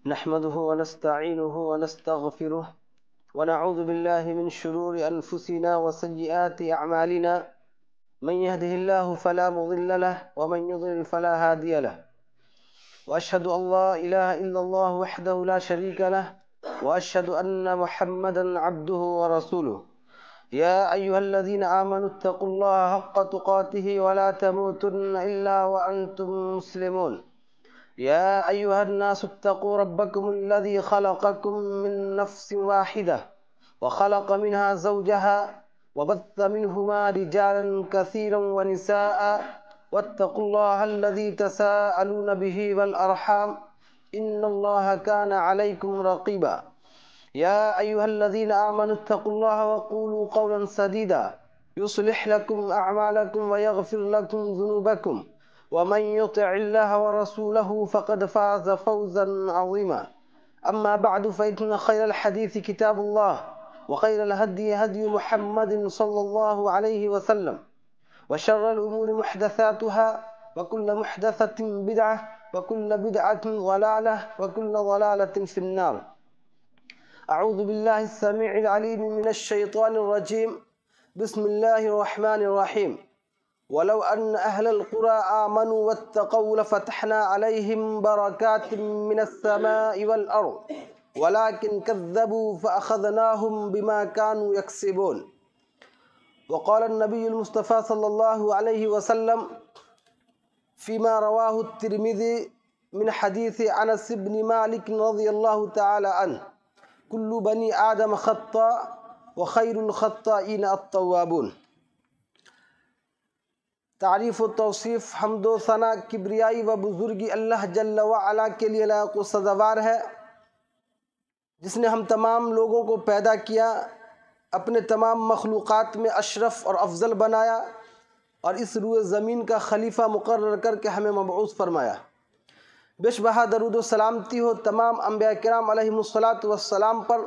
نحمده ونستعينه ونستغفره ونعوذ بالله من شرور أنفسنا وسيئات أعمالنا من يهده الله فلا مضل له ومن يضلل فلا هادي له وأشهد أن لا إله إلا الله وحده لا شريك له وأشهد أن محمدا عبده ورسوله يا أيها الذين آمنوا اتقوا الله حق تقاته ولا تموتن إلا وأنتم مسلمون يا أيها الناس اتقوا ربكم الذي خلقكم من نفس واحدة وخلق منها زوجها وبث منهما رجالا كثيرا ونساء واتقوا الله الذي تساءلون به والأرحام إن الله كان عليكم رقيبا يا أيها الذين آمنوا اتقوا الله وقولوا قولا سديدا يصلح لكم أعمالكم ويغفر لكم ذنوبكم ومن يطع الله ورسوله فقد فاز فوزا عظيما أما بعد فإن خير الحديث كتاب الله وخير الهدي هدي محمد صلى الله عليه وسلم وشر الأمور محدثاتها وكل محدثة بدعة وكل بدعة ضلالة وكل ضلالة في النار. أعوذ بالله السميع العليم من الشيطان الرجيم. بسم الله الرحمن الرحيم. ولو أن أهل القرى آمنوا واتقوا لفتحنا عليهم بركات من السماء والأرض ولكن كذبوا فأخذناهم بما كانوا يكسبون. وقال النبي المصطفى صلى الله عليه وسلم فيما رواه الترمذي من حديث أنس بن مالك رضي الله تعالى عنه: كل بني آدم خطاء وخير الخطائين التوابون. تعریف و توصیف، حمد و ثنا، کبریائی و بزرگی اللہ جل وعلا کے لیے لائق و سزاوار ہے، جس نے ہم تمام لوگوں کو پیدا کیا، اپنے تمام مخلوقات میں اشرف اور افضل بنایا اور اس روئے زمین کا خلیفہ مقرر کر کے ہمیں مبعوث فرمایا۔ بیش بہا درود و سلامتی ہو تمام انبیاء کرام علیہم الصلاۃ والسلام پر،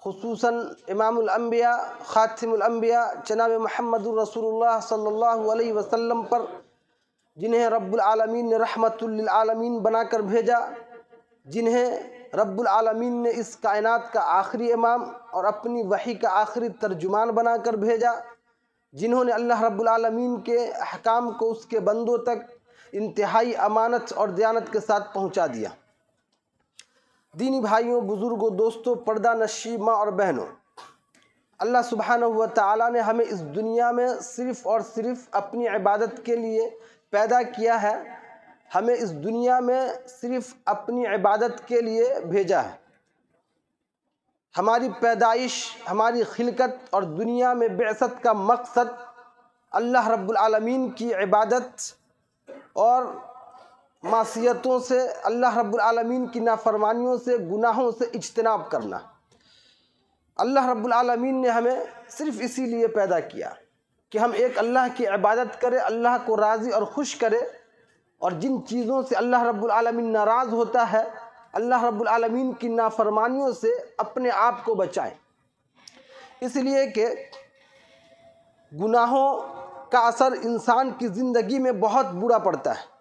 خصوصاً امام الانبیاء، خاتم الانبیاء جناب محمد الرسول اللہ صلی اللہ علیہ وسلم پر، جنہیں رب العالمین نے رحمت للعالمین بنا کر بھیجا، جنہیں رب العالمین نے اس کائنات کا آخری امام اور اپنی وحی کا آخری ترجمان بنا کر بھیجا، جنہوں نے اللہ رب العالمین کے احکام کو اس کے بندوں تک انتہائی امانت اور دیانت کے ساتھ پہنچا دیا۔ دینی بھائیوں، بزرگوں، دوستوں، پردہ نشین ماں اور بہنوں، اللہ سبحانہ و تعالیٰ نے ہمیں اس دنیا میں صرف اور صرف اپنی عبادت کے لیے پیدا کیا ہے، ہمیں اس دنیا میں صرف اپنی عبادت کے لیے بھیجا ہے۔ ہماری پیدائش، ہماری خلقت اور دنیا میں بعثت کا مقصد اللہ رب العالمین کی عبادت اور معصیتوں سے، اللہ رب العالمین کی نافرمانیوں سے، گناہوں سے اجتناب کرنا۔ اللہ رب العالمین نے ہمیں صرف اسی لیے پیدا کیا کہ ہم ایک اللہ کی عبادت کریں، اللہ کو راضی اور خوش کریں، اور جن چیزوں سے اللہ رب العالمین ناراض ہوتا ہے، اللہ رب العالمین کی نافرمانیوں سے اپنے آپ کو بچائیں۔ اس لیے کہ گناہوں کا اثر انسان کی زندگی میں بہت برا پڑتا ہے،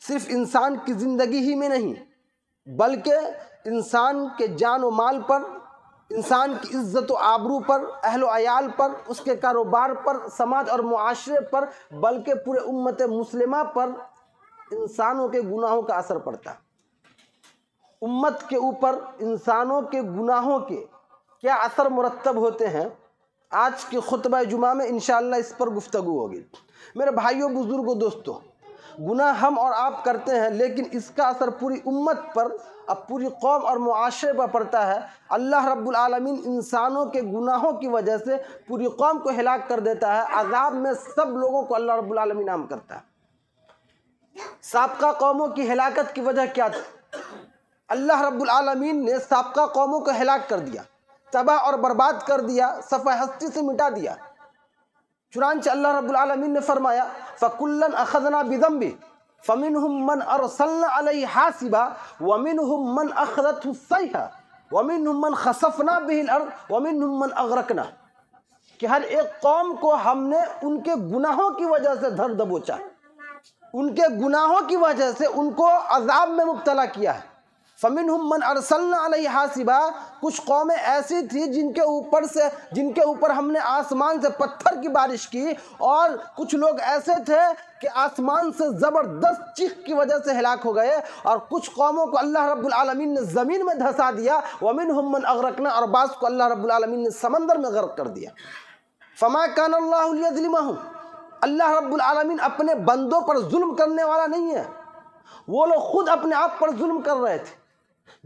صرف انسان کی زندگی ہی میں نہیں بلکہ انسان کے جان و مال پر، انسان کی عزت و آبرو پر، اہل و عیال پر، اس کے کاروبار پر، سماج اور معاشرے پر، بلکہ پورے امت مسلمہ پر انسانوں کے گناہوں کا اثر پڑتا ہے۔ امت کے اوپر انسانوں کے گناہوں کے کیا اثر مرتب ہوتے ہیں، آج کے خطبہ جمعہ میں انشاءاللہ اس پر گفتگو ہوگی۔ میرے بھائیوں، بزرگوں، دوستوں، گناہ ہم اور آپ کرتے ہیں، لیکن اس کا اثر پوری امت پر، اب پوری قوم اور معاشرے پر پڑتا ہے۔ اللہ رب العالمین انسانوں کے گناہوں کی وجہ سے پوری قوم کو ہلاک کر دیتا ہے، عذاب میں سب لوگوں کو اللہ رب العالمین عام کرتا ہے۔ سابقہ قوموں کی ہلاکت کی وجہ کیا تھی؟ اللہ رب العالمین نے سابقہ قوموں کو ہلاک کر دیا، تباہ اور برباد کر دیا، صفحہ ہستی سے مٹا دیا۔ چنانچہ اللہ رب العالمین نے فرمایا: فَكُلًّا أَخَذْنَا بِذَنبِهِ فَمِنْهُمْ مَنْ أَرْسَلْنَا عَلَيْهِ حَاسِبًا وَمِنْهُمْ مَنْ أَخَذَتْهُ الصَّيْحَةُ وَمِنْهُمْ مَنْ خَسَفْنَا بِهِ الْأَرْضَ وَمِنْهُمْ مَنْ أَغْرَقْنَا، کہ ہر ایک قوم کو ہم نے ان کے گناہوں کی وجہ سے دھر دبوچا، ان کے گناہوں کی وجہ سے ان کو عذاب میں مبتلا کیا ہے۔ فَمِنْهُمْ مَنْ أَرْسَلْنَا عَلَيْهِ حَاسِبًا، کچھ قومیں ایسی تھی جن کے اوپر ہم نے آسمان سے پتھر کی بارش کی، اور کچھ لوگ ایسے تھے کہ آسمان سے زبردست چیخ کی وجہ سے ہلاک ہو گئے، اور کچھ قوموں کو اللہ رب العالمین نے زمین میں دھسا دیا، وَمِنْهُمْ مَنْ أَغْرَقْنَا، اور بعض کو اللہ رب العالمین نے سمندر میں غرق کر دیا۔ فَمَا كَانَ اللَّهُ لِيَظْلِمَهُمْ، اللہ رب العالمین اپنے بندوں پر ظلم کرنے والا نہیں ہے، وہ لوگ خود اپنے آپ پر ظلم کر رہے تھے،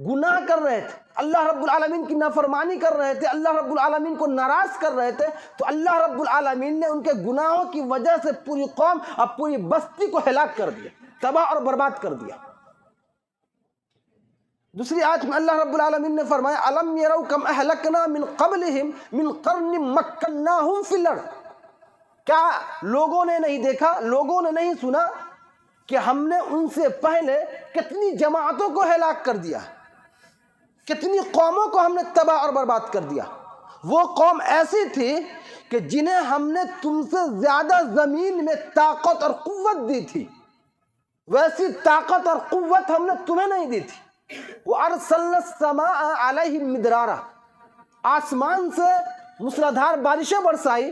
گناہ کر رہے تھے، اللہ رب العالمین کی نافرمانی کر رہے تھے، اللہ رب العالمین کو ناراض کر رہے تھے، تو اللہ رب العالمین نے ان کے گناہوں کی وجہ سے پوری قوم اور پوری بستی کو ہلاک کر دیا، تباہ اور برباد کر دیا۔ دوسری آیت میں اللہ رب العالمین نے فرمایا الم یروا کم اہلکنا من قبلہم من قرن مکناہم فی الارض، کیا لوگوں نے نہیں دیکھا، لوگوں نے نہیں سنا کہ ہم نے ان سے پہلے کتنی جماعتوں کو ہلاک کر دیا، کتنی قوموں کو ہم نے تباہ اور برباد کر دیا۔ وہ قوم ایسی تھی کہ جنہیں ہم نے تم سے زیادہ زمین میں طاقت اور قوت دی تھی، ویسی طاقت اور قوت ہم نے تمہیں نہیں دی تھی۔ وَأَرْسَلْنَا السَّمَاءَ عَلَيْهِمْ مِدْرَارًا، آسمان سے موسلادھار بارشیں برسائی،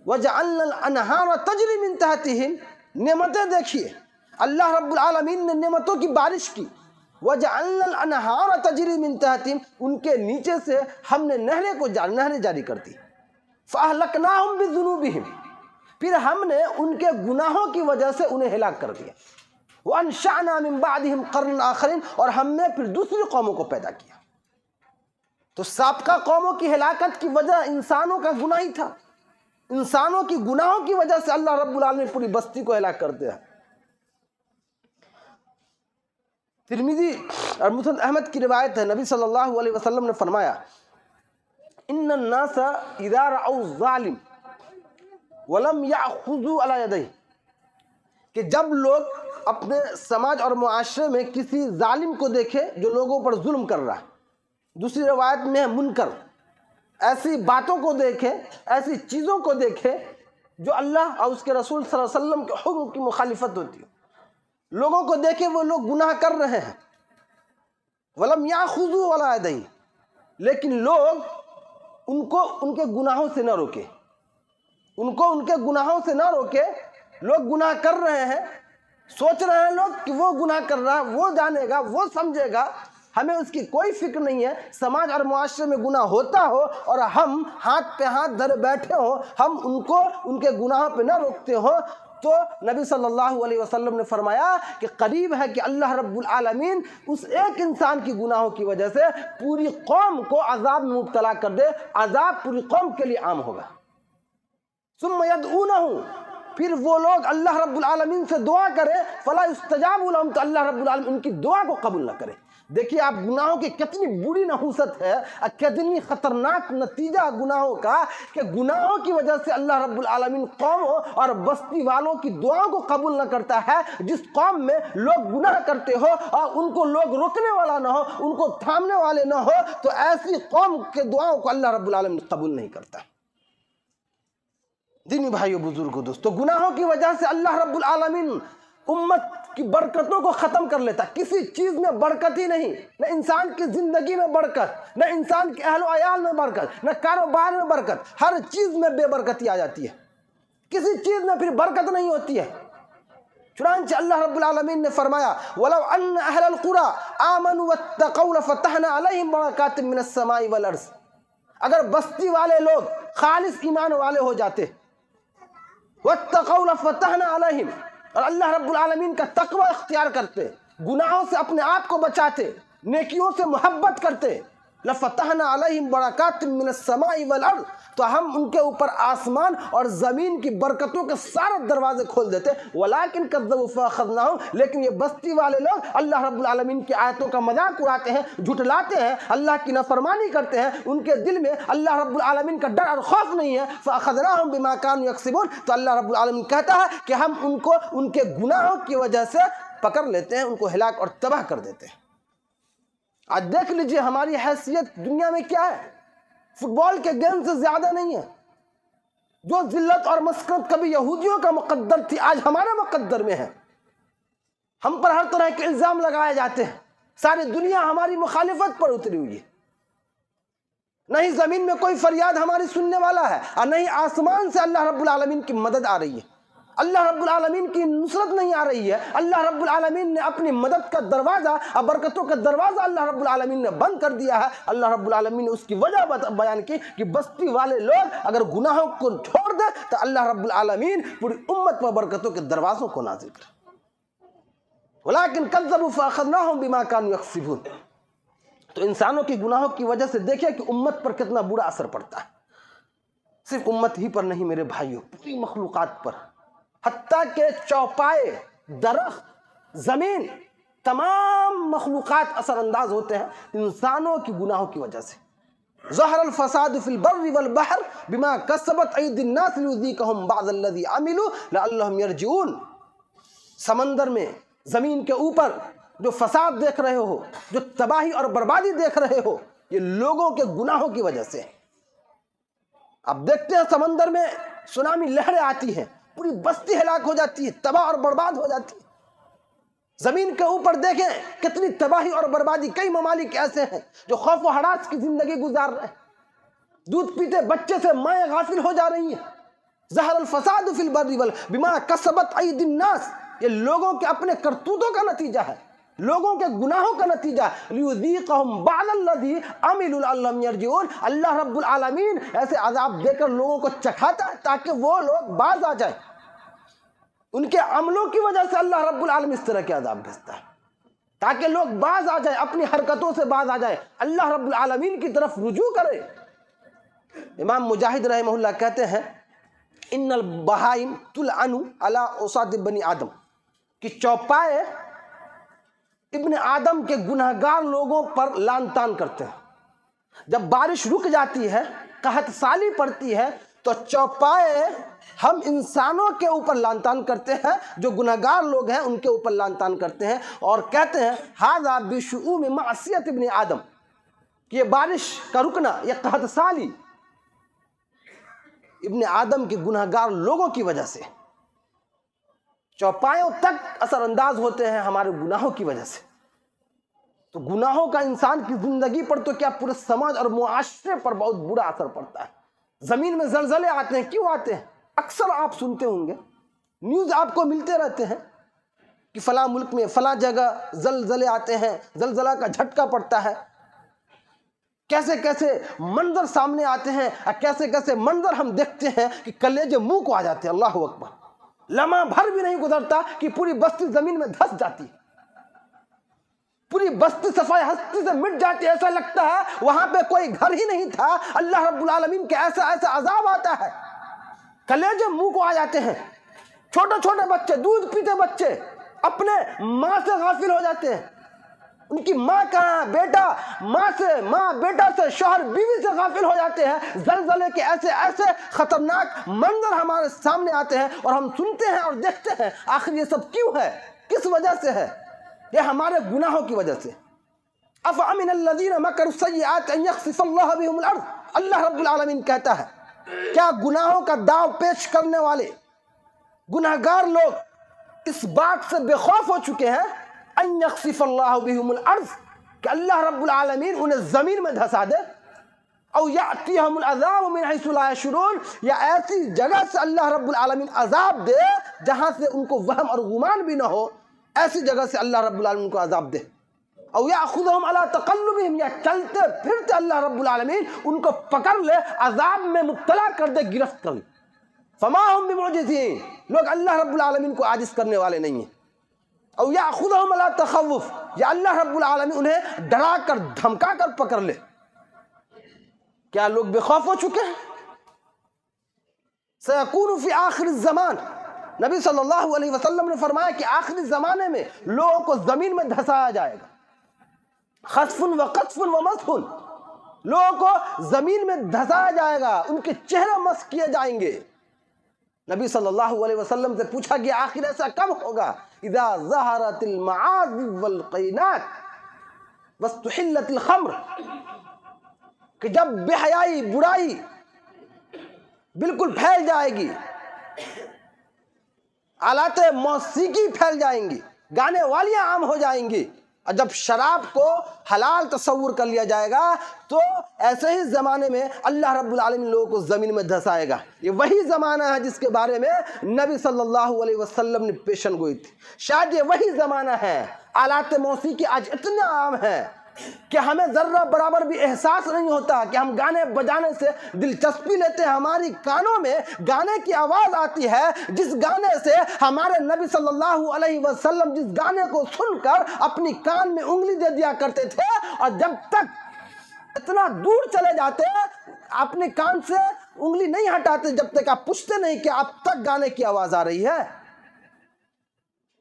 وَجَعَلْنَا الْأَنْهَارَ تَجْرِي مِن تَحْتِهِمْ، نعمتیں دیکھیے، اللہ رب العالمین نے نعمتوں کی بارش کی، وَجَعَلْنَا الْأَنْهَارَ تَجْرِي مِن تَحْتِهِمْ، ان کے نیچے سے ہم نے نہریں جاری کر دی، فَأَهْلَكْنَاهُمْ بِذُنُوبِهِمْ، پھر ہم نے ان کے گناہوں کی وجہ سے انہیں ہلاک کر دیا، وَأَنشَأْنَا مِن بَعْدِهِمْ قَرْنًا آخَرِينَ، اور ہم نے پھر دوسری قوموں کو پیدا کیا۔ تو سابقہ قوموں کی ہلاکت کی وجہ انسانوں کا گناہ ہی تھا، انسانوں کی گناہوں کی وجہ سے اللہ رب العالمین پوری بستی کو ہلاک کرتے ہیں۔ ترمذی اور مسند احمد کی روایت ہے، نبی صلی اللہ علیہ وسلم نے فرمایا ان الناس اذا رأوا الظالم ولم يأخذوا على يديه، کہ جب لوگ اپنے سماج اور معاشرے میں کسی ظالم کو دیکھے جو لوگوں پر ظلم کر رہا ہے، دوسری روایت میں ہے منکر، ایسی باتوں کو دیکھے، ایسی چیزوں کو دیکھے جو اللہ اور اس کے رسول صلی اللہ علیہ وسلم کے حکم کی مخالفت ہوتی ہے، لوگوں کو دیکھے وہ لوگ گناہ کر رہے ہیں، وَلَمْ يَأْخُذُوا عَلَىٰ يَدَيْهِ، لیکن لوگ ان کو ان کے گناہوں سے نہ روکے، ان کو ان کے گناہوں سے نہ روکے، لوگ گناہ کر رہے ہیں، سوچ رہے ہیں لوگ کہ وہ گناہ کر رہا ہے، وہ جانے گا، وہ سمجھے گا، ہمیں اس کی کوئی فکر نہیں ہے، سماج اور معاشرے میں گناہ ہوتا ہو اور ہم ہاتھ پہ ہاتھ دھرے بیٹھے ہوں، ہم ان کو ان کے گناہوں پہ نہ روکتے ہوں، تو نبی صلی اللہ علیہ وسلم نے فرمایا کہ قریب ہے کہ اللہ رب العالمین اس ایک انسان کی گناہوں کی وجہ سے پوری قوم کو عذاب میں مبتلا کر دے، عذاب پوری قوم کے لیے عام ہوگا۔ ثم يدعونه، پھر وہ لوگ اللہ رب العالمین سے دعا کرے، فلا يستجاب لهم، تو اللہ رب العالمین ان کی دعا کو قبول نہ کرے۔ دیکھیے آپ گناہوں کی کتنی بری نحوست ہے، کتنی خطرناک نتیجہ گناہوں کا، کہ گناہوں کی وجہ سے اللہ رب العالمین قوموں اور بستی والوں کی دعاؤں کو قبول نہ کرتا ہے۔ جس قوم میں لوگ گناہ کرتے ہو اور ان کو لوگ روکنے والا نہ ہو، ان کو تھامنے والے نہ ہو، تو ایسی قوم کے دعاؤں کو اللہ رب العالمین قبول نہیں کرتا۔ دینی بھائیو، بزرگوں، دوستو، گناہوں کی وجہ سے اللہ رب العالمین امت کی برکتوں کو ختم کر لیتا، کسی چیز میں برکت ہی نہیں، نہ انسان کی زندگی میں برکت، نہ انسان کے اہل و عیال میں برکت، نہ کاروبار میں برکت، ہر چیز میں بے برکتی آ جاتی ہے، کسی چیز میں پھر برکت نہیں ہوتی ہے۔ چنانچہ اللہ رب العالمین نے فرمایا وَلَوْ أَنَّ أَهْلَ الْقُرَىٰ آمَنُوا وَاتَّقَوْا لَفَتَحْنَا عَلَيْهِمْ بَرَكَاتٍ مِّنَ السَّمَاءِ وَالْأَرْضِ، اگر بستی والے لوگ خالص ایمان والے ہو جاتے، وَاتَّقَوْا لَفَتَحْنَا عَلَيْهِمْ، اور اللہ رب العالمین کا تقوی اختیار کرتے، گناہوں سے اپنے آپ کو بچاتے، نیکیوں سے محبت کرتے، لَفَتَحْنَا عَلَيْهِمْ بَرَكَاتٍ مِّنَ السَّمَاءِ وَالْأَرْضِ، تو ہم ان کے اوپر آسمان اور زمین کی برکتوں کے سارے دروازے کھول دیتے، وَلَٰكِن كَذَّبُوا فَأَخَذْنَاهُمْ، لیکن یہ بستی والے لوگ اللہ رب العالمین کی آیتوں کا مذاق اڑاتے ہیں، جھٹلاتے ہیں، اللہ کی نافرمانی کرتے ہیں، ان کے دل میں اللہ رب العالمین کا ڈر اور خوف نہیں ہے، فَأَخَذْنَاهُمْ بِمَا كَانُوا يَكْسِبُونَ، تو اللہ رب العالمین کہتا ہے کہ ہم ان کو ان کے گناہوں کی وجہ سے پکڑ لیتے ہیں، ان کو ہلاک اور تباہ کر دیتے ہیں۔ آج دیکھ لیجئے ہماری حیثیت دنیا میں کیا ہے، فٹ بال کے گیم سے زیادہ نہیں ہے۔ جو ذلت اور مسکنت کبھی یہودیوں کا مقدر تھی، آج ہمارے مقدر میں ہے۔ ہم پر ہر طرح کے الزام لگائے جاتے ہیں، ساری دنیا ہماری مخالفت پر اتری ہوئی ہے، نہیں زمین میں کوئی فریاد ہماری سننے والا ہے، اور نہیں آسمان سے اللہ رب العالمین کی مدد آ رہی ہے، اللہ رب العالمین کی نصرت نہیں آ رہی ہے۔ اللہ رب العالمین نے اپنی مدد کا دروازہ اور برکتوں کا دروازہ اللہ رب العالمین نے بند کر دیا ہے۔ اللہ رب العالمین نے اس کی وجہ بیان کی کہ بستی والے لوگ اگر گناہوں کو چھوڑ دیں تو اللہ رب العالمین پوری امت پر برکتوں کے دروازوں کو نازل کرے۔ وَلَٰكِنْ كَذَّبُوا فَأَخَذْنَاهُمْ بِمَا كَانُوا يَكْسِبُونَ۔ تو انسانوں کی گناہوں کی وجہ سے دیکھیں کہ امت پر کتنا برا اثر پڑتا ہے، صرف امت ہی پر نہیں میرے بھائیوں، پوری مخلوقات پر، حتیٰ کہ چوپائے، درخت، زمین، تمام مخلوقات اثر انداز ہوتے ہیں انسانوں کی گناہوں کی وجہ سے۔ ظہر الفساد فی البر والبحر بما کسبت ایدی الناس لیذیقہم بعض الذی عملوا لعلہم یرجعون۔ سمندر میں، زمین کے اوپر جو فساد دیکھ رہے ہو، جو تباہی اور بربادی دیکھ رہے ہو، یہ لوگوں کے گناہوں کی وجہ سے۔ اب دیکھتے ہیں سمندر میں سونامی لہریں آتی ہیں، پوری بستی ہلاک ہو جاتی ہے، تباہ اور برباد ہو جاتی ہے۔ زمین کے اوپر دیکھیں کتنی تباہی اور بربادی، کئی ممالک ایسے ہیں جو خوف و ہراس کی زندگی گزار رہے ہیں، دودھ پیتے بچے سے مائیں غافل ہو جا رہی ہیں۔ ظہر الفساد فی البر والبحر بما کسبت ایدی الناس، یہ لوگوں کے اپنے کرتوتوں کا نتیجہ ہے، لوگوں کے گناہوں کا نتیجہ ہے۔ لیذیقہم بعض الذی عملوا لعلہم یرجعون، اللہ رب العالمین ایسے عذاب دے کر لوگوں کو چکھاتا ہے تاکہ وہ لوگ باز آ جائیں۔ ان کے عملوں کی وجہ سے اللہ رب العالمین اس طرح کے عذاب بھیجتا ہے تاکہ لوگ باز آ جائیں، اپنی حرکتوں سے باز آ جائیں، اللہ رب العالمین کی طرف رجوع کرے۔ امام مجاہد رحمہ اللہ کہتے ہیں ان البہائم تلعن علی اوساط بنی آدم، کہ چوپائے ابن آدم کے گنہگار لوگوں پر لعن طعن کرتے ہیں۔ جب بارش رک جاتی ہے، قحط سالی پڑتی ہے، تو چوپائے ہم انسانوں کے اوپر لعن طعن کرتے ہیں، جو گنہگار لوگ ہیں ان کے اوپر لعن طعن کرتے ہیں، اور کہتے ہیں ھذا بشؤم معصیت ابن آدم، کہ یہ بارش کا رکنا، یہ قحط سالی ابن آدم کے گنہگار لوگوں کی وجہ سے، چوپایوں تک اثر انداز ہوتے ہیں ہمارے گناہوں کی وجہ سے۔ تو گناہوں کا انسان کی زندگی پر تو کیا پورے سماج اور معاشرے پر بہت برا اثر پڑتا ہے۔ زمین میں زلزلے آتے ہیں، کیوں آتے ہیں؟ اکثر آپ سنتے ہوں گے، نیوز آپ کو ملتے رہتے ہیں کہ فلاں ملک میں فلاں جگہ زلزلے آتے ہیں، زلزلہ کا جھٹکا پڑتا ہے، کیسے کیسے منظر سامنے آتے ہیں، کیسے کیسے منظر ہم دیکھتے ہیں کہ کلیجے منہ کو آ جاتے ہیں۔ اللہ اکبر، لمحہ بھر بھی نہیں گزرتا کہ پوری بستی زمین میں دھس جاتی، پوری بستی صفائی ہستی سے مٹ جاتی، ایسا لگتا ہے وہاں پہ کوئی گھر ہی نہیں تھا۔ اللہ رب العالمین کے ایسا ایسا عذاب آتا ہے، کلیجے منہ کو آ جاتے ہیں، چھوٹے چھوٹے بچے، دودھ پیتے بچے اپنے ماں سے غافل ہو جاتے ہیں، ان کی ماں کہاں، بیٹا ماں سے، ماں بیٹا سے، شوہر بیوی سے غافل ہو جاتے ہیں۔ زلزلے کے ایسے ایسے خطرناک منظر ہمارے سامنے آتے ہیں اور ہم سنتے ہیں اور دیکھتے ہیں، آخر یہ سب کیوں ہے، کس وجہ سے ہے؟ یہ ہمارے گناہوں کی وجہ سے۔ افامن الذین مکروا السیئات ان یخسف اللہ بہم الارض، اللہ رب العالمین کہتا ہے کیا گناہوں کا داؤ پیش کرنے والے گناہگار لوگ اس بات سے بے خوف ہو چکے ہیں ان یخسف اللہ بہم الارض، کہ اللہ رب العالمین انہیں زمین میں دھسا دے، او یاتیہم العذاب من حیث لا یشعرون، یا ایسی جگہ سے اللہ رب العالمین عذاب دے جہاں سے ان کو وہم اور گمان بھی نہ ہو، ایسی جگہ سے اللہ رب العالمین کو عذاب دے۔ او یاخذہم علی تقلبہم، یا چلتے پھرتے اللہ رب العالمین ان کو پکڑ لے، عذاب میں مبتلا کر دے، گرفت کر لے۔ فما ہم بمعجزین، لوگ اللہ رب العالمین کو عاجز کرنے والے نہیں ہیں۔ او یاخذہم علی تخوف، یا اللہ رب العالمین انہیں ڈرا کر دھمکا کر پکڑ لے۔ کیا لوگ بے خوف ہو چکے ہیں؟ سیکون فی آخر الزمان، نبی صلی اللہ علیہ وسلم نے فرمایا کہ آخری زمانے میں لوگوں کو زمین میں دھسایا جائے گا، خسف و قذف و مسح، لوگوں کو زمین میں دھسایا جائے گا، ان کے چہرے مسح کیے جائیں گے۔ نبی صلی اللہ علیہ وسلم سے پوچھا کہ آخر ایسا کب ہوگا؟ اذا ظہرت المعازف والقینات واستحلت الخمر، کہ جب بے حیائی، برائی بالکل پھیل جائے گی، آلات موسیقی پھیل جائیں گی، گانے والیاں عام ہو جائیں گی، اور جب شراب کو حلال تصور کر لیا جائے گا تو ایسے ہی زمانے میں اللہ رب العالمین لوگوں کو زمین میں دھسائے گا۔ یہ وہی زمانہ ہے جس کے بارے میں نبی صلی اللہ علیہ وسلم نے پیشن گوئی تھی۔ شاید یہ وہی زمانہ ہے۔ آلات موسیقی آج اتنا عام ہے کہ ہمیں ذرہ برابر بھی احساس نہیں ہوتا کہ ہم گانے بجانے سے دلچسپی لیتے ہیں۔ ہماری کانوں میں گانے کی آواز آتی ہے، جس گانے سے ہمارے نبی صلی اللہ علیہ وسلم جس گانے کو سن کر اپنی کان میں انگلی دے دیا کرتے تھے، اور جب تک اتنا دور چلے جاتے اپنے کان سے انگلی نہیں ہٹاتے جب تک آپ پوچھتے نہیں کہ اب تک گانے کی آواز آ رہی ہے۔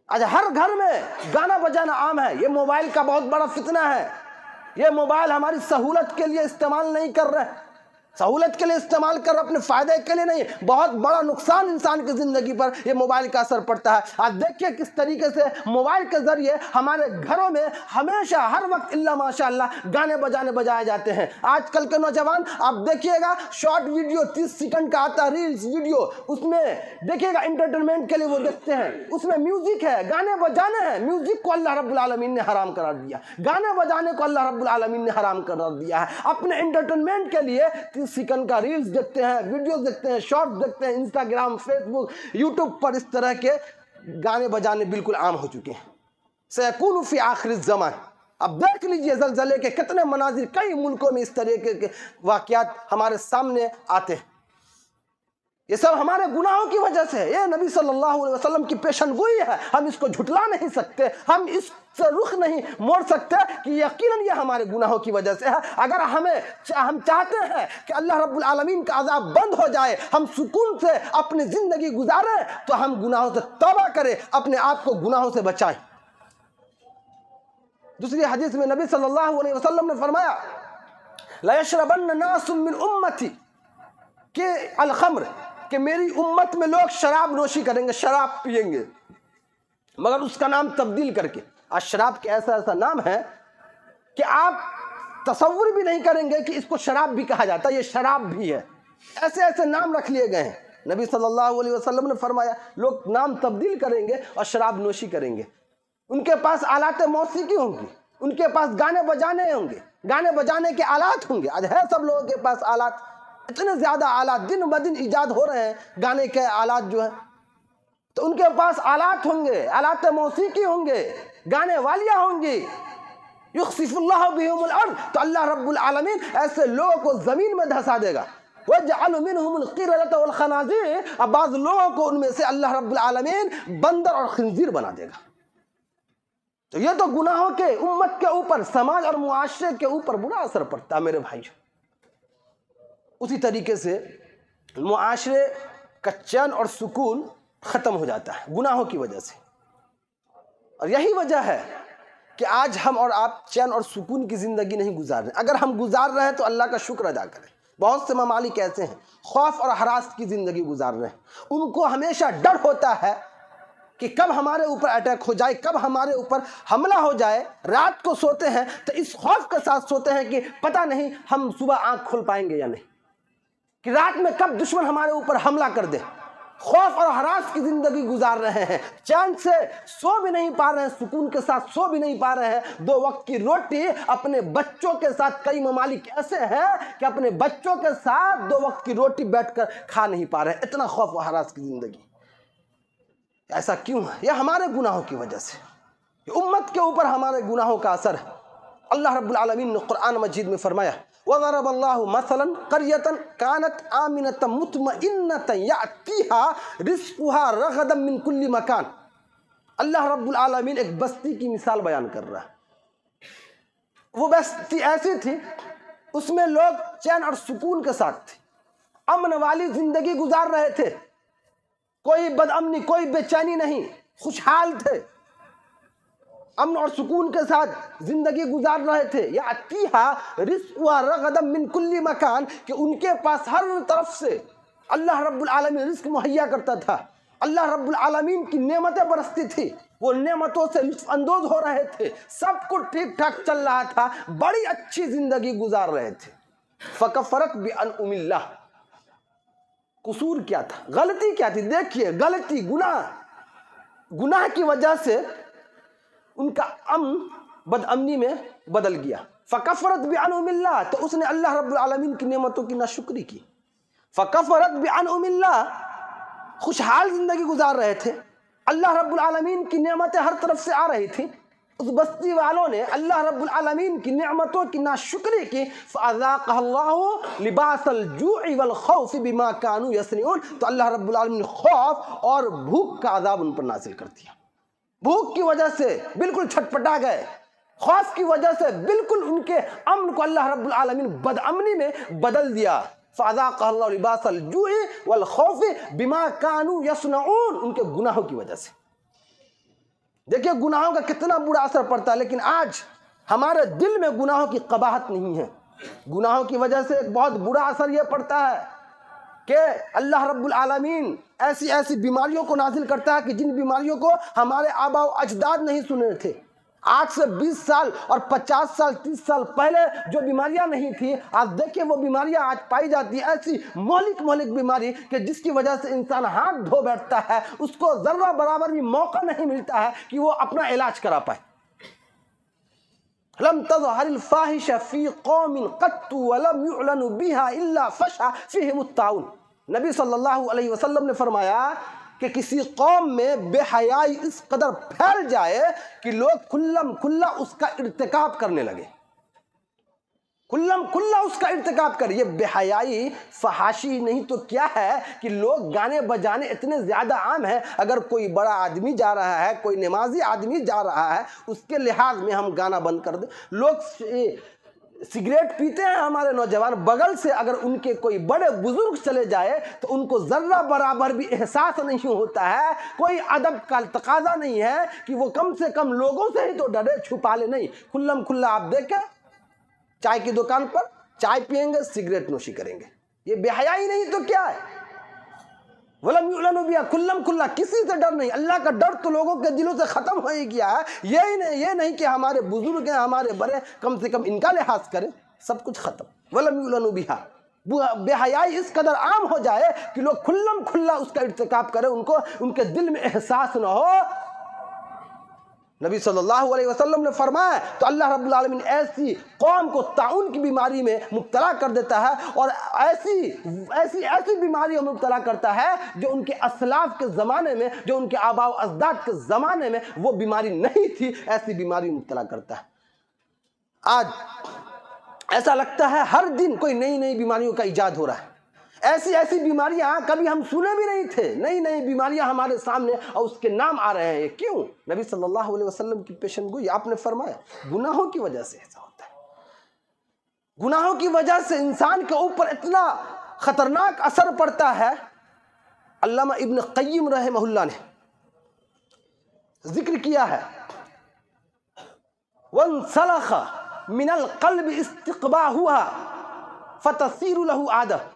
آج ہر گھر میں گانا بجانا عام ہے۔ یہ موبائل کا بہت بڑا فتنہ ہے۔ یہ موبائل ہماری سہولت کے لیے استعمال نہیں کر رہے، سہولت کے لیے استعمال کر اپنے فائدے کے لیے نہیں، بہت بڑا نقصان انسان کی زندگی پر یہ موبائل کا اثر پڑتا ہے۔ آج دیکھیے کس طریقے سے موبائل کے ذریعے ہمارے گھروں میں ہمیشہ ہر وقت اللہ ماشاء اللہ گانے بجانے بجائے جاتے ہیں۔ آج کل کے نوجوان آپ دیکھیے گا شارٹ ویڈیو 30 سیکنڈ کا آتا ہے، ریلز ویڈیو، اس میں دیکھیے گا انٹرٹینمنٹ کے لیے وہ دیکھتے ہیں، اس میں میوزک ہے، گانے بجانے ہیں۔ میوزک کو اللہ رب العالمین نے حرام قرار دیا، گانے بجانے کو اللہ رب العالمین نے حرام قرار دیا ہے۔ اپنے انٹرٹینمنٹ کے لیے 30 سیکنڈ کا ریلز دیکھتے ہیں، ویڈیوز دیکھتے ہیں، شارٹس دیکھتے ہیں، انسٹاگرام، فیس بک، یوٹیوب پر اس طرح کے گانے بجانے بالکل عام ہو چکے ہیں۔ سیکون فی آخر الزمان، اب دیکھ لیجئے زلزلے کے کتنے مناظر کئی ملکوں میں اس طرح کے واقعات ہمارے سامنے آتے ہیں۔ یہ سب ہمارے گناہوں کی وجہ سے ہے۔ یہ نبی صلی اللہ علیہ وسلم کی پیشن گوئی ہے، ہم اس کو جھٹلا نہیں سکتے، ہم اس سے رخ نہیں موڑ سکتے کہ یقیناً یہ ہمارے گناہوں کی وجہ سے ہے۔ اگر ہم چاہتے ہیں کہ اللہ رب العالمین کا عذاب بند ہو جائے، ہم سکون سے اپنی زندگی گزاریں، تو ہم گناہوں سے توبہ کریں، اپنے آپ کو گناہوں سے بچائیں۔ دوسری حدیث میں نبی صلی اللہ علیہ وسلم نے فرمایا لَيَشْرَبَنَّ نَاسٌ مِّنْ أُمَّتِي کہ الخمر، کہ میری امت میں لوگ شراب نوشی کریں گے، شراب پئیں گے، مگر اس کا نام تبدیل کر کے۔ آج شراب کے ایسا نام ہے کہ آپ تصور بھی نہیں کریں گے کہ اس کو شراب بھی کہا جاتا ہے، یہ شراب بھی ہے۔ ایسے نام رکھ لیے گئے ہیں۔ نبی صلی اللہ علیہ وسلم نے فرمایا لوگ نام تبدیل کریں گے اور شراب نوشی کریں گے۔ ان کے پاس آلات موسیقی ہوں گی، ان کے پاس گانے بجانے ہوں گے، گانے بجانے کے آلات ہوں گے۔ آج ہے سب لوگوں کے پاس آلات، اتنے زیادہ آلات دن بدن ایجاد ہو رہے ہیں گانے کے آلات جو ہیں، تو ان کے پاس آلات ہوں گے، آلات موسیقی ہوں گے، گانے والیاں ہوں گی۔ یخسف اللہ بہم الارض، تو اللہ رب العالمین ایسے لوگوں کو زمین میں دھسا دے گا۔ وَيَجْعَلُ مِنْهُمُ الْقِرَدَةَ وَالْخَنَازِيرَ، اب بعض لوگوں کو ان میں سے اللہ رب العالمین بندر اور خنزیر بنا دے گا۔ تو یہ تو گناہوں کے امت کے اوپر، سماج اور معاشرے کے اوپر برا اثر پڑتا ہے میرے بھائی۔ اسی طریقے سے معاشرے کا چین اور سکون ختم ہو جاتا ہے گناہوں کی وجہ سے، اور یہی وجہ ہے کہ آج ہم اور آپ چین اور سکون کی زندگی نہیں گزار رہے۔ اگر ہم گزار رہے ہیں تو اللہ کا شکر ادا کریں۔ بہت سے ممالک ایسے ہیں خوف اور ہراس کی زندگی گزار رہے ہیں، ان کو ہمیشہ ڈر ہوتا ہے کہ کب ہمارے اوپر اٹیک ہو جائے، کب ہمارے اوپر حملہ ہو جائے۔ رات کو سوتے ہیں تو اس خوف کے ساتھ سوتے ہیں کہ پتہ نہیں ہم صبح آنکھ کھول پائیں گے یا نہیں، کہ رات میں کب دشمن ہمارے اوپر حملہ کر دے۔ خوف اور ہراس کی زندگی گزار رہے ہیں، چین سے سو بھی نہیں پا رہے ہیں، سکون کے ساتھ سو بھی نہیں پا رہے ہیں۔ 2 وقت کی روٹی اپنے بچوں کے ساتھ، کئی ممالک ایسے ہیں کہ اپنے بچوں کے ساتھ 2 وقت کی روٹی بیٹھ کر کھا نہیں پا رہے ہیں، اتنا خوف و ہراس کی زندگی۔ ایسا کیوں ہے؟ یہ ہمارے گناہوں کی وجہ سے، یہ امت کے اوپر ہمارے گناہوں کا اثر ہے۔ اللہ رب العالمین نے قرآن مجید میں فرمایا وَضَرَبَ اللَّهُ مَثَلًا قَرْيَةً كَانَتْ آمِنَةً مُطْمَئِنَّةً يَأْتِيهَا رِزْقُهَا رَغَدًا مِّن كُلِّ مَكَانٍ۔ اللہ رب العالمین ایک بستی کی مثال بیان کر رہا ہے۔ وہ بستی ایسی تھی، اس میں لوگ چین اور سکون کے ساتھ تھے، امن والی زندگی گزار رہے تھے، کوئی بد امنی، کوئی بے چینی نہیں، خوشحال تھے، امن اور سکون کے ساتھ زندگی گزار رہے تھے۔ یَأْتِيهَا رِزْقُهَا رَغَدًا مِّن كُلِّ مَكَانٍ، کہ ان کے پاس ہر طرف سے اللہ رب العالمین رزق مہیا کرتا تھا، اللہ رب العالمین کی نعمتیں برستی تھی، وہ نعمتوں سے لطف اندوز ہو رہے تھے، سب کچھ ٹھیک ٹھاک چل رہا تھا، بڑی اچھی زندگی گزار رہے تھے۔ فَكَفَرَتْ بِأَنْعُمِ اللَّهِ، قصور کیا تھا، غلطی کیا تھی؟ دیکھیے غلطی، گناہ کی وجہ سے ان کا امن بدامنی میں بدل گیا. فکفرت بانعم اللہ، تو اس نے اللہ رب العالمین کی نعمتوں کی ناشکری کی. فکفرت بانعم اللہ، خوشحال زندگی گزار رہے تھے، اللہ رب العالمین کی نعمتیں ہر طرف سے آ رہی تھیں، اس بستی والوں نے اللہ رب العالمین کی نعمتوں کی ناشکری کی. فَأَذَاقَهَا اللَّهُ لِبَاسَ الْجُوعِ وَالْخَوْفِ بِمَا كَانُوا يَصْنَعُونَ، تو اللہ رب العالمین نے خوف اور بھوک کا عذاب ان پر نازل کر دیا. بھوک کی وجہ سے بالکل چھٹپٹا گئے، خوف کی وجہ سے بالکل ان کے امن کو اللہ رب العالمین بدامنی میں بدل دیا. فَأَذَاقَهَا اللَّهُ لِبَاسَ الْجُوعِ وَالْخَوْفِ بِمَا كَانُوا يَصْنَعُونَ، ان کے گناہوں کی وجہ سے. دیکھیے گناہوں کا کتنا برا اثر پڑتا ہے، لیکن آج ہمارے دل میں گناہوں کی قباحت نہیں ہے. گناہوں کی وجہ سے ایک بہت برا اثر یہ پڑتا ہے کہ اللہ رب العالمین ایسی ایسی بیماریوں کو نازل کرتا ہے کہ جن بیماریوں کو ہمارے آباء و اجداد نہیں سنے تھے. آج سے 20 سال اور 50 سال 30 سال پہلے جو بیماریاں نہیں تھی، آج دیکھیں وہ بیماریاں آج پائی جاتی ہیں. ایسی مہلک بیماری کہ جس کی وجہ سے انسان ہاتھ دھو بیٹھتا ہے، اس کو ذرہ برابر بھی موقع نہیں ملتا ہے کہ وہ اپنا علاج کرا پائے. لم تظہر الفاحش فی قوم قط ولم یعلن بها الا فشا فیہم الطاعون. نبی صلی اللہ علیہ وسلم نے فرمایا کہ کسی قوم میں بے حیائی اس قدر پھیل جائے کہ لوگ کھلم کھلا اس کا ارتکاب کرنے لگے. کھلم کھلا اس کا ارتکاب کرے. یہ بے حیائی فحاشی نہیں تو کیا ہے کہ لوگ گانے بجانے اتنے زیادہ عام ہیں. اگر کوئی بڑا آدمی جا رہا ہے، کوئی نمازی آدمی جا رہا ہے، اس کے لحاظ میں ہم گانا بند کر دیں. لوگ سگریٹ پیتے ہیں ہمارے نوجوان، بغل سے اگر ان کے کوئی بڑے بزرگ چلے جائے تو ان کو ذرہ برابر بھی احساس نہیں ہوتا ہے. کوئی ادب کا تقاضا نہیں ہے کہ وہ کم سے کم لوگوں سے ہی تو ڈرے، چھپا لے. نہیں، کھلم کھلا آپ دیکھیں چائے کی دکان پر چائے پیئیں گے، سگریٹ نوشی کریں گے. یہ بے حیائی نہیں تو کیا ہے؟ وَلَمْ يُعْلَنُوا بِهَا، کھلم کھلا، کسی سے ڈر نہیں. اللہ کا ڈر تو لوگوں کے دلوں سے ختم ہو ہی گیا ہے. یہ نہیں کہ ہمارے بزرگ ہیں، ہمارے بڑے، کم سے کم ان کا لحاظ کریں. سب کچھ ختم. وَلَمْ يُعْلَنُوا بِهَا، بے حیائی اس قدر عام ہو جائے کہ لوگ کھلم کھلا اس کا ارتکاب کریں، ان کے دل میں احساس نہ ہو. نبی صلی اللہ علیہ وسلم نے فرمایا تو اللہ رب العالمین ایسی قوم کو طاعون کی بیماری میں مبتلا کر دیتا ہے، اور ایسی بیماریوں میں مبتلا کرتا ہے جو ان کے اسلاف کے زمانے میں، جو ان کے آباء و اجداد کے زمانے میں وہ بیماری نہیں تھی، ایسی بیماری میں مبتلا کرتا ہے. آج ایسا لگتا ہے ہر دن کوئی نئی بیماریوں کا ایجاد ہو رہا ہے. ایسی بیماریاں کبھی ہم سنے بھی نہیں تھے، نئی بیماریاں ہمارے سامنے اور اس کے نام آ رہے ہیں. کیوں؟ نبی صلی اللہ علیہ وسلم کی پیشن گوئی آپ نے فرمایا گناہوں کی وجہ سے ایسا ہوتا ہے. گناہوں کی وجہ سے انسان کے اوپر اتنا خطرناک اثر پڑتا ہے. علامہ ابن قیم رحمہ اللہ نے ذکر کیا ہے وَانْسَلَخَ مِنَ الْقَلْبِ اسْتِقْبَاحُهَا فَتَصِيرُ لَهُ عَادَةٌ،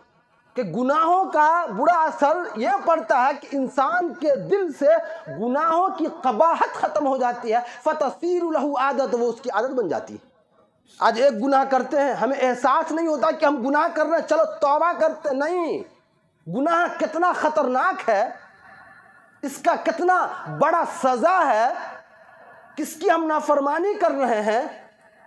کہ گناہوں کا برا اثر یہ پڑتا ہے کہ انسان کے دل سے گناہوں کی قباحت ختم ہو جاتی ہے. فَتَصِيرُ لَهُ عَادَةٌ، وہ اس کی عادت بن جاتی ہے. آج ایک گناہ کرتے ہیں، ہمیں احساس نہیں ہوتا کہ ہم گناہ کر رہے ہیں، چلو توبہ کرتے. نہیں، گناہ کتنا خطرناک ہے، اس کا کتنا بڑا سزا ہے، کس کی ہم نافرمانی کر رہے ہیں،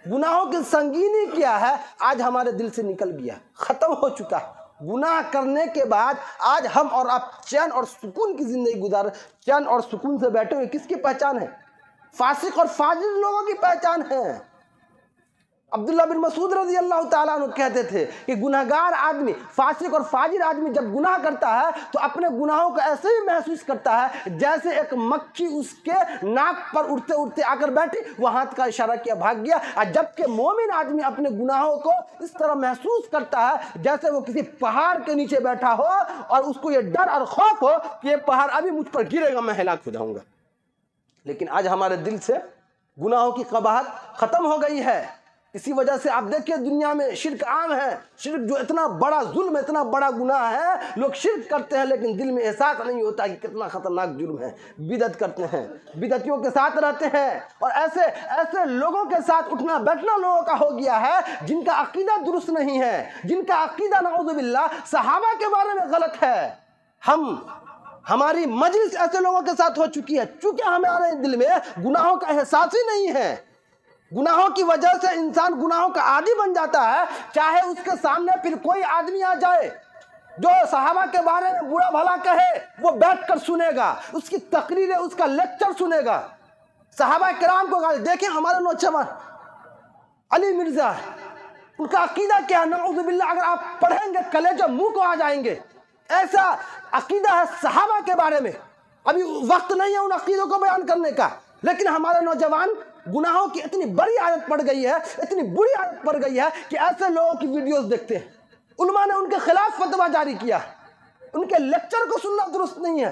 گناہوں کی سنگینی کیا ہے، آج ہمارے دل سے نکل گیا، ختم ہو چکا ہے. گناہ کرنے کے بعد آج ہم اور آپ چین اور سکون کی زندگی گزار، چین اور سکون سے بیٹھے ہوئے. کس کی پہچان ہے؟ فاسق اور فاجر لوگوں کی پہچان ہے. عبداللہ بن مسعود رضی اللہ تعالیٰ عنہ کہتے تھے کہ گناہگار آدمی، فاسق اور فاجر آدمی جب گناہ کرتا ہے تو اپنے گناہوں کو ایسے ہی محسوس کرتا ہے جیسے ایک مکھی اس کے ناک پر اڑتے اڑتے آ کر بیٹھی، وہ ہاتھ کا اشارہ کیا بھاگ گیا. جبکہ مومن آدمی اپنے گناہوں کو اس طرح محسوس کرتا ہے جیسے وہ کسی پہاڑ کے نیچے بیٹھا ہو اور اس کو یہ ڈر اور خوف ہو کہ یہ پہاڑ ابھی مجھ پر گرے گا، میں ہلاک ہو جاؤں گا. لیکن آج ہمارے دل سے گناہوں کی قباحت ختم ہو گئی ہے. اسی وجہ سے آپ دیکھیں دنیا میں شرک عام ہے. شرک جو اتنا بڑا ظلم، اتنا بڑا گناہ ہے، لوگ شرک کرتے ہیں لیکن دل میں احساس نہیں ہوتا کہ کتنا خطرناک جرم ہے. بدعت کرتے ہیں، بدعتیوں کے ساتھ رہتے ہیں، اور ایسے لوگوں کے ساتھ اٹھنا بیٹھنا لوگوں کا ہو گیا ہے جن کا عقیدہ درست نہیں ہے، جن کا عقیدہ نعوذ باللہ صحابہ کے بارے میں غلط ہے. ہماری مجلس ایسے لوگوں کے ساتھ ہو چکی ہے چونکہ ہمارے دل میں گناہوں کا احساس ہی نہیں ہے. گناہوں کی وجہ سے انسان گناہوں کا عادی بن جاتا ہے، چاہے اس کے سامنے پھر کوئی آدمی آ جائے جو صحابہ کے بارے میں برا بھلا کہے، وہ بیٹھ کر سنے گا، اس کی تقریریں، اس کا لیکچر سنے گا، صحابہ کرام کو گالی۔ دیکھیں ہمارے نوجوان علی مرزا، ان کا عقیدہ کیا ہے، نعوذ باللہ اگر آپ پڑھیں گے کلیجہ منہ کو آ جائیں گے، ایسا عقیدہ ہے صحابہ کے بارے میں۔ ابھی وقت نہیں ہے ان عقیدوں کو بیان کرنے کا، لیکن ہمارے نوجوان گناہوں کی اتنی بڑی عادت پڑ گئی ہے، اتنی بری عادت پڑ گئی ہے کہ ایسے لوگوں کی ویڈیوز دیکھتے ہیں۔ علماء نے ان کے خلاف فتویٰ جاری کیا، ان کے لیکچر کو سننا درست نہیں ہے۔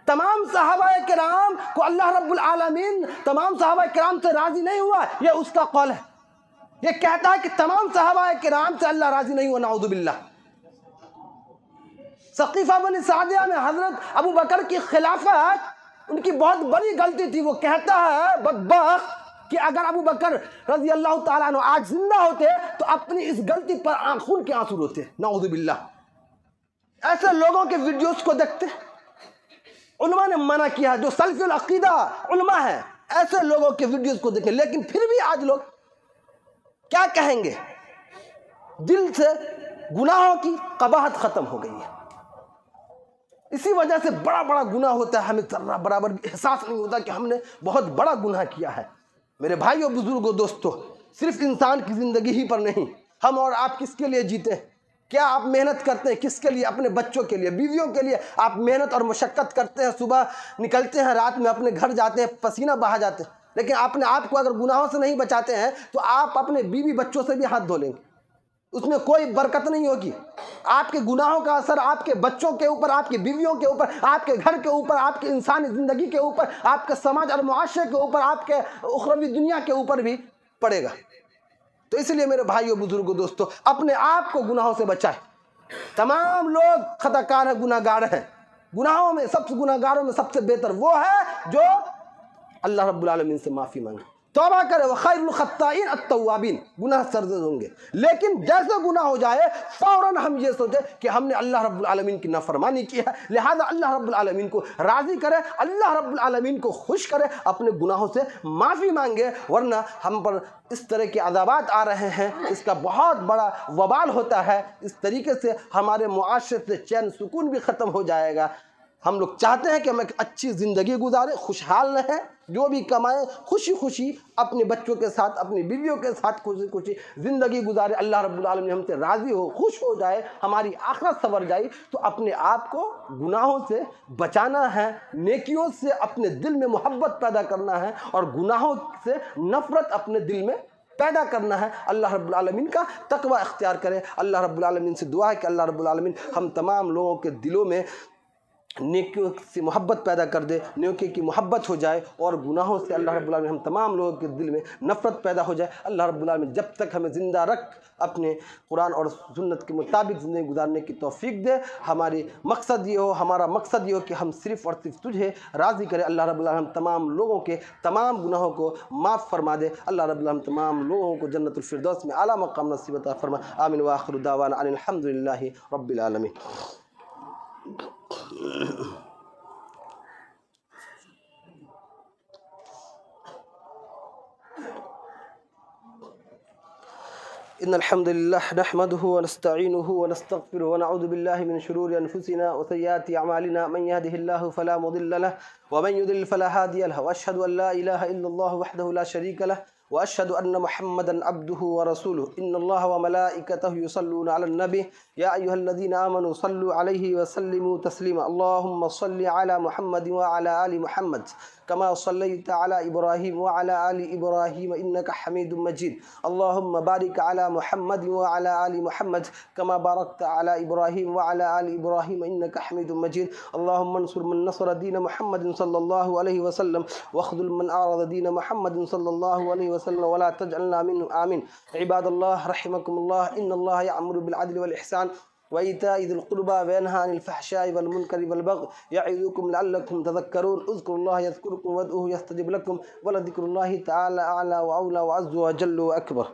تمام صحابہ کرام کو اللہ رب العالمین تمام صحابہ کرام سے راضی نہیں ہوا، یہ اس کا قول ہے۔ یہ کہتا ہے کہ تمام صحابہ کرام سے اللہ راضی نہیں ہوا، نعوذ باللہ۔ ثقیفہ بن سعدیہ میں حضرت ابو بکر کی خلافت ان کی بہت بڑی غلطی تھی۔ وہ کہتا ہے بدبخت کہ اگر ابو بکر رضی اللہ تعالیٰ عنہ آج زندہ ہوتے تو اپنی اس غلطی پر خون کے آنسو روتے، نعوذ باللہ۔ ایسے لوگوں کے ویڈیوز کو دیکھتے علماء نے منع کیا، جو سلفی العقیدہ علماء ہیں ایسے لوگوں کے ویڈیوز کو دیکھیں، لیکن پھر بھی آج لوگ کیا کہیں گے؟ دل سے گناہوں کی قباحت ختم ہو گئی ہے۔ اسی وجہ سے بڑا بڑا گناہ ہوتا ہے، ہمیں ذرہ برابر بھی احساس نہیں ہوتا کہ ہم نے بہت بڑا گناہ کیا ہے۔ میرے بھائیوں، بزرگوں، دوستوں، صرف انسان کی زندگی ہی پر نہیں، ہم اور آپ کس کے لیے جیتے ہیں؟ کیا آپ محنت کرتے ہیں؟ کس کے لیے؟ اپنے بچوں کے لیے، بیویوں کے لیے آپ محنت اور مشقت کرتے ہیں، صبح نکلتے ہیں، رات میں اپنے گھر جاتے ہیں، پسینہ بہا جاتے ہیں، لیکن اپنے آپ کو اگر گناہوں سے نہیں بچاتے ہیں تو آپ اپنے بیوی بچوں سے بھی ہاتھ دھو لیں گے، اس میں کوئی برکت نہیں ہوگی۔ آپ کے گناہوں کا اثر آپ کے بچوں کے اوپر، آپ کی بیویوں کے اوپر، آپ کے گھر کے اوپر، آپ کی انسانی زندگی کے اوپر، آپ کے سماج اور معاشرے کے اوپر، آپ کے اخروی دنیا کے اوپر بھی پڑے گا۔ تو اس لیے میرے بھائیوں، بزرگوں، دوستوں، اپنے آپ کو گناہوں سے بچائیں۔ تمام لوگ خطا کار ہیں، گناہ گار ہیں۔ گناہوں میں گناہ گاروں میں سب سے بہتر وہ ہے جو اللہ رب العالمین سے معافی مانگے، توبہ کرے۔ وخیر الخطائین التوابین، گناہ سرزد ہوں گے، لیکن جیسے گناہ ہو جائے فوراً ہم یہ سوچیں کہ ہم نے اللہ رب العالمین کی نافرمانی کی ہے، لہذا اللہ رب العالمین کو راضی کرے، اللہ رب العالمین کو خوش کرے، اپنے گناہوں سے معافی مانگے، ورنہ ہم پر اس طرح کے عذابات آ رہے ہیں، اس کا بہت بڑا وبال ہوتا ہے۔ اس طریقے سے ہمارے معاشرے سے چین سکون بھی ختم ہو جائے گا۔ ہم لوگ چاہتے ہیں کہ ہم ایک اچھی زندگی گزاریں، خوشحال رہیں، جو بھی کمائیں خوشی خوشی اپنے بچوں کے ساتھ، اپنی بیویوں کے ساتھ خوشی خوشی زندگی گزاریں، اللہ رب العالمین ہم سے راضی ہو، خوش ہو جائے، ہماری آخرت سنور جائے۔ تو اپنے آپ کو گناہوں سے بچانا ہے، نیکیوں سے اپنے دل میں محبت پیدا کرنا ہے، اور گناہوں سے نفرت اپنے دل میں پیدا کرنا ہے۔ اللہ رب العالمین کا تقوی اختیار کرے۔ اللہ رب العالمین سے دعا ہے کہ اللہ رب العالمین ہم تمام لوگوں کے دلوں میں نیکیوں سے محبت پیدا کر دے، نیکی کی محبت ہو جائے، اور گناہوں سے اللہ رب العالمین ہم تمام لوگوں کے دل میں نفرت پیدا ہو جائے۔ اللہ رب العالمین جب تک ہمیں زندہ رکھ اپنے قرآن اور سنت کے مطابق زندگی گزارنے کی توفیق دے۔ ہمارا مقصد یہ ہو کہ ہم صرف اور صرف تجھے راضی کرے۔ اللہ رب العالمین تمام لوگوں کے تمام گناہوں کو معاف فرما دے۔ اللہ رب العالمین تمام لوگوں کو جنت الفردوس میں اعلیٰ مقام نصیب عطا فرما۔ آمین وآخر دعوانا ان الحمد للہ رب العالمین۔ إن الحمد لله نحمده ونستعينه ونستغفره ونعوذ بالله من شرور أنفسنا وسيئات أعمالنا، من يهده الله فلا مضل له ومن يضلل فلا هادي له، وأشهد أن لا إله إلا الله وحده لا شريك له، وأشهد أن محمدا عبده ورسوله۔ إن الله وملائكته يصلون على النبي يا أيها الذين آمنوا صلوا عليه وسلموا تسليما۔ اللهم صل على محمد وعلى آل محمد كما صليت على إبراهيم وعلى آل إبراهيم إنك حميد مجيد۔ اللهم بارك على محمد وعلى آل محمد كما باركت على إبراهيم وعلى آل إبراهيم إنك حميد مجيد۔ اللهم انصر من نصر دين محمد صلى الله عليه وسلم، واخذل من أعرض دين محمد صلى الله عليه وسلم، ولا تجعلنا منهم، آمين۔ عباد الله رحمكم الله، إن الله يأمر بالعدل والإحسان وإيتاء ذي القربى وينهى عن الفحشاء والمنكر والبغي يعظكم لعلكم تذكرون۔ اذكروا الله يذكركم وادعوه يستجب لكم، ولذكر الله تعالى أعلى وأولى وأعز وجل وأكبر۔